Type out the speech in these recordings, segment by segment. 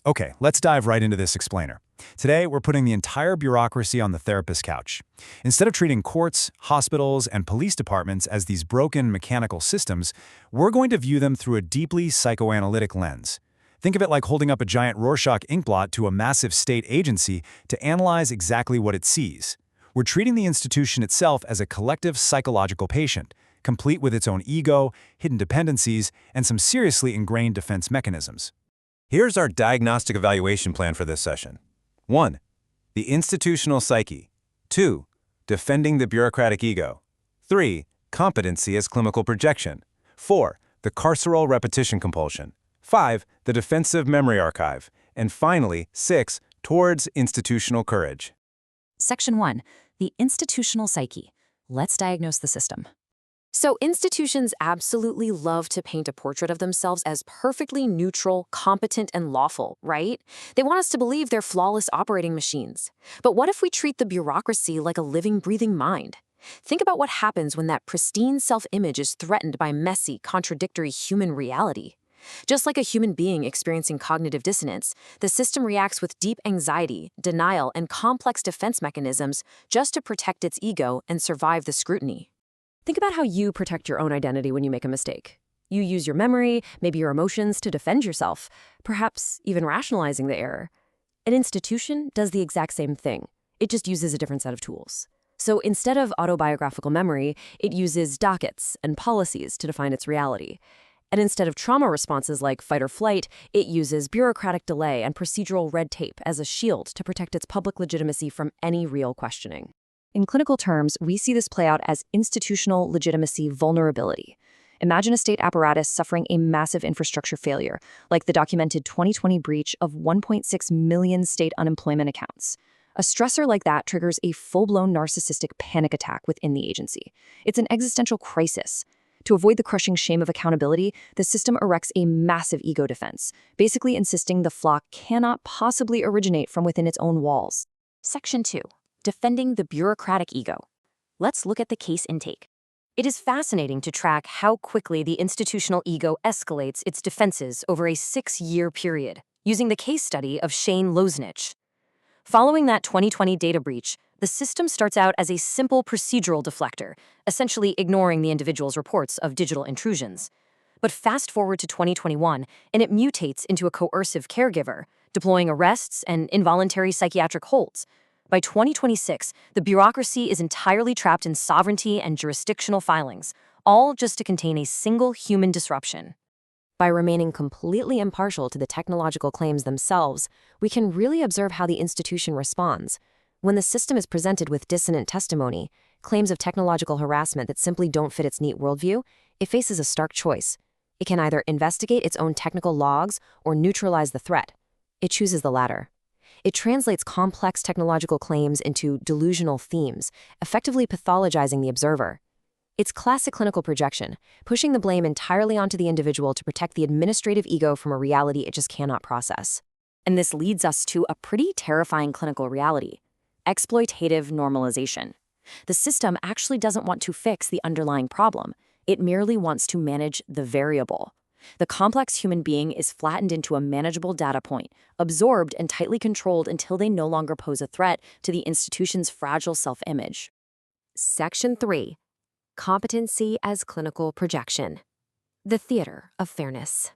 Okay, let's dive right into this explainer. Today, we're putting the entire bureaucracy on the therapist's couch. Instead of treating courts, hospitals, and police departments as these broken mechanical systems, we're going to view them through a deeply psychoanalytic lens. Think of it like holding up a giant Rorschach inkblot to a massive state agency to analyze exactly what it sees. We're treating the institution itself as a collective psychological patient, complete with its own ego, hidden dependencies, and some seriously ingrained defense mechanisms. Here's our diagnostic evaluation plan for this session. 1. The institutional psyche. 2. Defending the bureaucratic ego. 3. Competency as clinical projection. 4. The carceral repetition compulsion. 5. The defensive memory archive. And finally, 6. Towards institutional courage. Section 1. The institutional psyche. Let's diagnose the system. So institutions absolutely love to paint a portrait of themselves as perfectly neutral, competent, and lawful, right? They want us to believe they're flawless operating machines. But what if we treat the bureaucracy like a living, breathing mind? Think about what happens when that pristine self-image is threatened by messy, contradictory human reality. Just like a human being experiencing cognitive dissonance, the system reacts with deep anxiety, denial, and complex defense mechanisms just to protect its ego and survive the scrutiny. Think about how you protect your own identity when you make a mistake. You use your memory, maybe your emotions, to defend yourself, perhaps even rationalizing the error. An institution does the exact same thing. It just uses a different set of tools. So instead of autobiographical memory, it uses dockets and policies to define its reality. And instead of trauma responses like fight or flight, it uses bureaucratic delay and procedural red tape as a shield to protect its public legitimacy from any real questioning. In clinical terms, we see this play out as institutional legitimacy vulnerability. Imagine a state apparatus suffering a massive infrastructure failure, like the documented 2020 breach of 1.6 million state unemployment accounts. A stressor like that triggers a full-blown narcissistic panic attack within the agency. It's an existential crisis. To avoid the crushing shame of accountability, the system erects a massive ego defense, basically insisting the flock cannot possibly originate from within its own walls. Section 2. Defending the bureaucratic ego. Let's look at the case intake. It is fascinating to track how quickly the institutional ego escalates its defenses over a 6-year period, using the case study of Shane Loznich. Following that 2020 data breach, the system starts out as a simple procedural deflector, essentially ignoring the individual's reports of digital intrusions. But fast forward to 2021, and it mutates into a coercive caregiver, deploying arrests and involuntary psychiatric holds. By 2026, the bureaucracy is entirely trapped in sovereignty and jurisdictional filings, all just to contain a single human disruption. By remaining completely impartial to the technological claims themselves, we can really observe how the institution responds. When the system is presented with dissonant testimony, claims of technological harassment that simply don't fit its neat worldview, it faces a stark choice. It can either investigate its own technical logs or neutralize the threat. It chooses the latter. It translates complex technological claims into delusional themes, effectively pathologizing the observer. It's classic clinical projection, pushing the blame entirely onto the individual to protect the administrative ego from a reality it just cannot process. And this leads us to a pretty terrifying clinical reality: exploitative normalization. The system actually doesn't want to fix the underlying problem. It merely wants to manage the variable. The complex human being is flattened into a manageable data point, absorbed and tightly controlled until they no longer pose a threat to the institution's fragile self-image. Section 3. Competency as clinical projection. The theater of fairness.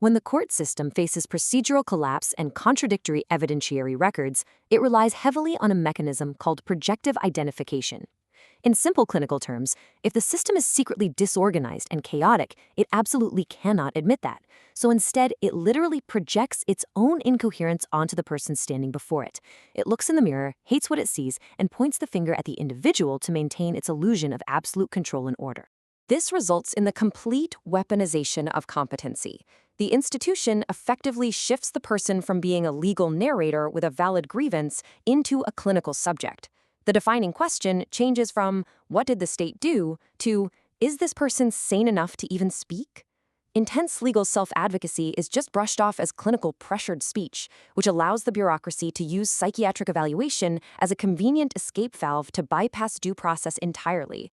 When the court system faces procedural collapse and contradictory evidentiary records, it relies heavily on a mechanism called projective identification. In simple clinical terms, if the system is secretly disorganized and chaotic, it absolutely cannot admit that. So instead, it literally projects its own incoherence onto the person standing before it. It looks in the mirror, hates what it sees, and points the finger at the individual to maintain its illusion of absolute control and order. This results in the complete weaponization of competency. The institution effectively shifts the person from being a legal narrator with a valid grievance into a clinical subject. The defining question changes from, what did the state do, to, is this person sane enough to even speak? Intense legal self-advocacy is just brushed off as clinical pressured speech, which allows the bureaucracy to use psychiatric evaluation as a convenient escape valve to bypass due process entirely.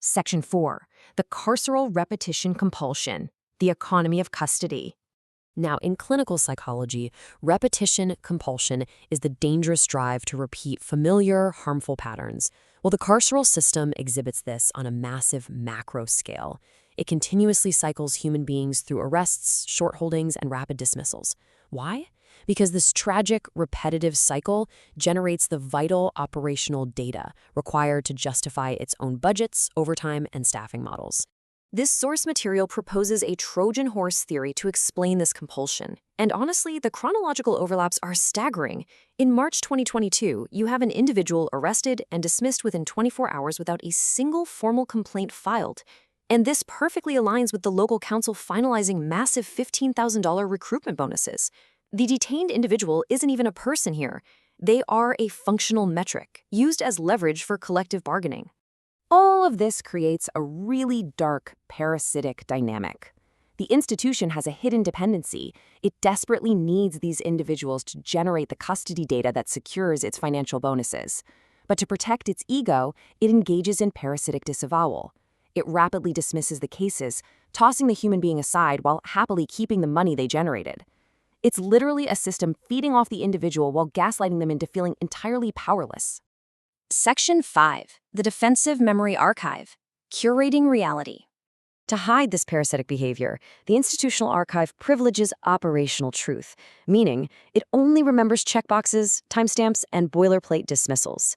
Section 4. The carceral repetition compulsion. The economy of custody. Now, in clinical psychology, repetition compulsion is the dangerous drive to repeat familiar, harmful patterns. Well, the carceral system exhibits this on a massive macro scale. It continuously cycles human beings through arrests, short holdings, and rapid dismissals. Why? Because this tragic, repetitive cycle generates the vital operational data required to justify its own budgets, overtime, and staffing models. This source material proposes a Trojan horse theory to explain this compulsion. And honestly, the chronological overlaps are staggering. In March 2022, you have an individual arrested and dismissed within 24 hours without a single formal complaint filed. And this perfectly aligns with the local council finalizing massive $15,000 recruitment bonuses. The detained individual isn't even a person here. They are a functional metric, used as leverage for collective bargaining. All of this creates a really dark, parasitic dynamic. The institution has a hidden dependency. It desperately needs these individuals to generate the custody data that secures its financial bonuses. But to protect its ego, it engages in parasitic disavowal. It rapidly dismisses the cases, tossing the human being aside while happily keeping the money they generated. It's literally a system feeding off the individual while gaslighting them into feeling entirely powerless. Section 5. The Defensive Memory Archive. Curating Reality. To hide this parasitic behavior, the institutional archive privileges operational truth, meaning it only remembers checkboxes, timestamps, and boilerplate dismissals.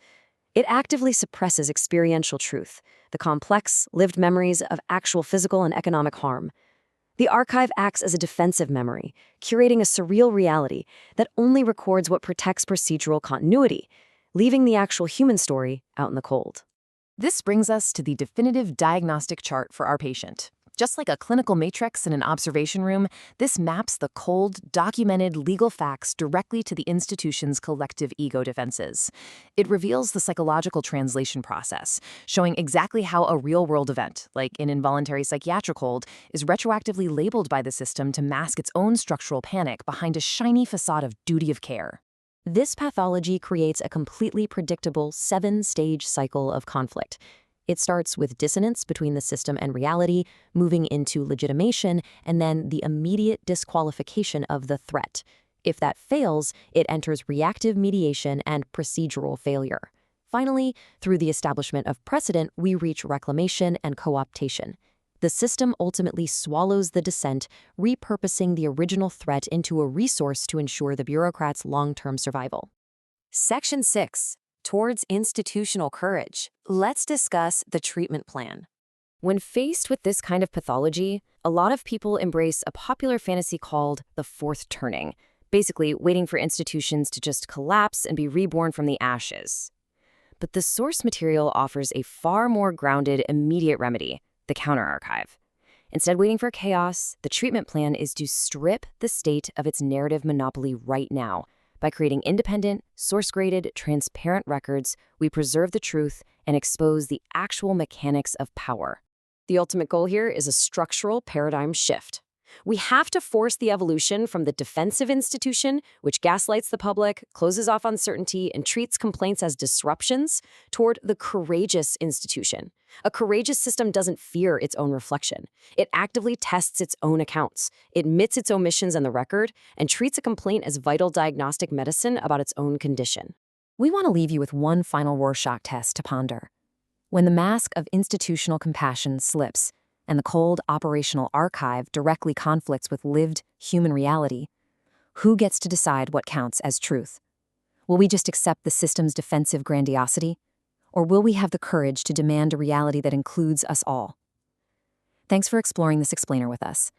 It actively suppresses experiential truth, the complex, lived memories of actual physical and economic harm. The archive acts as a defensive memory, curating a surreal reality that only records what protects procedural continuity, leaving the actual human story out in the cold. This brings us to the definitive diagnostic chart for our patient. Just like a clinical matrix in an observation room, this maps the cold, documented legal facts directly to the institution's collective ego defenses. It reveals the psychological translation process, showing exactly how a real-world event, like an involuntary psychiatric hold, is retroactively labeled by the system to mask its own structural panic behind a shiny facade of duty of care. This pathology creates a completely predictable 7-stage cycle of conflict. It starts with dissonance between the system and reality, moving into legitimation, and then the immediate disqualification of the threat. If that fails, it enters reactive mediation and procedural failure. Finally, through the establishment of precedent, we reach reclamation and co-optation. The system ultimately swallows the dissent, repurposing the original threat into a resource to ensure the bureaucrat's long-term survival. Section 6. Towards institutional courage. Let's discuss the treatment plan. When faced with this kind of pathology, a lot of people embrace a popular fantasy called the fourth turning, basically waiting for institutions to just collapse and be reborn from the ashes. But the source material offers a far more grounded, immediate remedy, the counter-archive. Instead of waiting for chaos, the treatment plan is to strip the state of its narrative monopoly right now. By creating independent, source-graded, transparent records, we preserve the truth and expose the actual mechanics of power. The ultimate goal here is a structural paradigm shift. We have to force the evolution from the defensive institution, which gaslights the public, closes off uncertainty, and treats complaints as disruptions, toward the courageous institution. A courageous system doesn't fear its own reflection. It actively tests its own accounts, admits its omissions on the record, and treats a complaint as vital diagnostic medicine about its own condition. We want to leave you with one final Rorschach test to ponder. When the mask of institutional compassion slips, and the cold operational archive directly conflicts with lived human reality, who gets to decide what counts as truth? Will we just accept the system's defensive grandiosity? Or will we have the courage to demand a reality that includes us all? Thanks for exploring this explainer with us.